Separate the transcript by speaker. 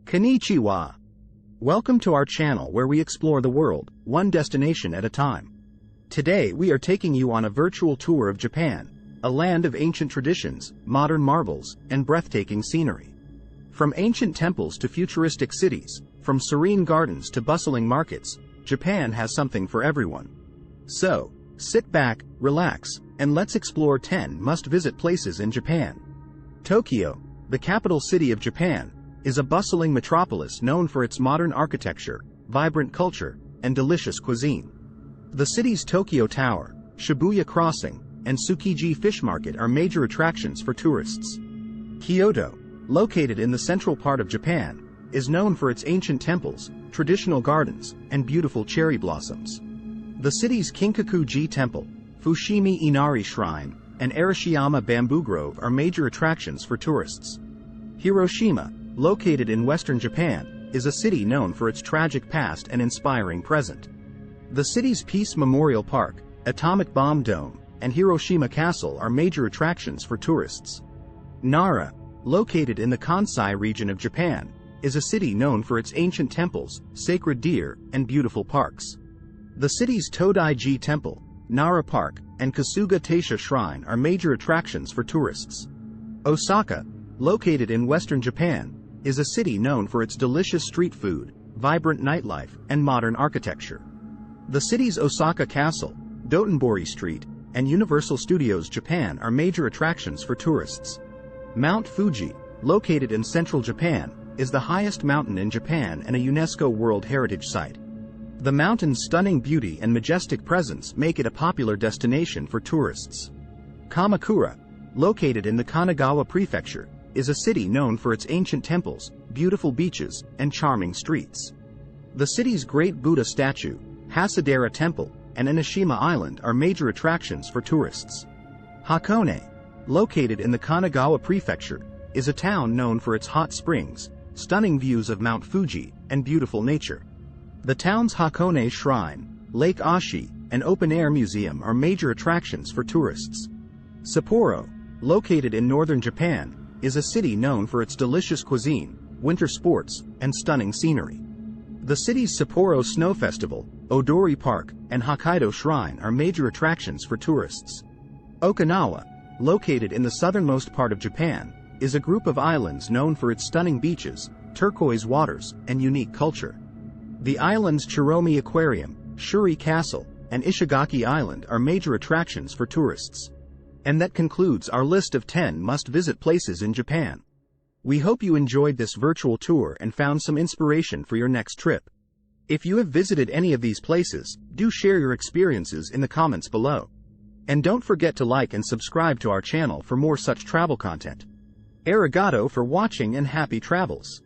Speaker 1: Konnichiwa. Welcome to our channel where we explore the world, one destination at a time. Today we are taking you on a virtual tour of Japan, a land of ancient traditions, modern marvels, and breathtaking scenery. From ancient temples to futuristic cities, from serene gardens to bustling markets, Japan has something for everyone. So, sit back, relax, and let's explore 10 must-visit places in Japan. Tokyo, the capital city of Japan, is a bustling metropolis known for its modern architecture, vibrant culture, and delicious cuisine. The city's Tokyo Tower, Shibuya Crossing, and Tsukiji Fish Market are major attractions for tourists. Kyoto, located in the central part of Japan, is known for its ancient temples, traditional gardens, and beautiful cherry blossoms. The city's Kinkaku-ji Temple, Fushimi Inari Shrine, and Arashiyama Bamboo Grove are major attractions for tourists. Hiroshima, located in western Japan, is a city known for its tragic past and inspiring present. The city's Peace Memorial Park, Atomic Bomb Dome, and Hiroshima Castle are major attractions for tourists. Nara, located in the Kansai region of Japan, is a city known for its ancient temples, sacred deer, and beautiful parks. The city's Todai-ji Temple, Nara Park, and Kasuga Taisha Shrine are major attractions for tourists. Osaka, located in western Japan, is a city known for its delicious street food, vibrant nightlife, and modern architecture. The city's Osaka Castle, Dotonbori Street, and Universal Studios Japan are major attractions for tourists. Mount Fuji, located in central Japan, is the highest mountain in Japan and a UNESCO World Heritage Site. The mountain's stunning beauty and majestic presence make it a popular destination for tourists. Kamakura, located in the Kanagawa Prefecture, is a city known for its ancient temples, beautiful beaches, and charming streets. The city's Great Buddha statue, Hasadera Temple, and Enoshima Island are major attractions for tourists. Hakone, located in the Kanagawa Prefecture, is a town known for its hot springs, stunning views of Mount Fuji, and beautiful nature. The town's Hakone Shrine, Lake Ashi, and open-air museum are major attractions for tourists. Sapporo, located in northern Japan, is a city known for its delicious cuisine, winter sports, and stunning scenery. The city's Sapporo Snow Festival, Odori Park, and Hokkaido Shrine are major attractions for tourists. Okinawa, located in the southernmost part of Japan, is a group of islands known for its stunning beaches, turquoise waters, and unique culture. The island's Chiromi Aquarium, Shuri Castle, and Ishigaki Island are major attractions for tourists. And that concludes our list of 10 must-visit places in Japan. We hope you enjoyed this virtual tour and found some inspiration for your next trip. If you have visited any of these places, do share your experiences in the comments below. And don't forget to like and subscribe to our channel for more such travel content. Arigato for watching and happy travels.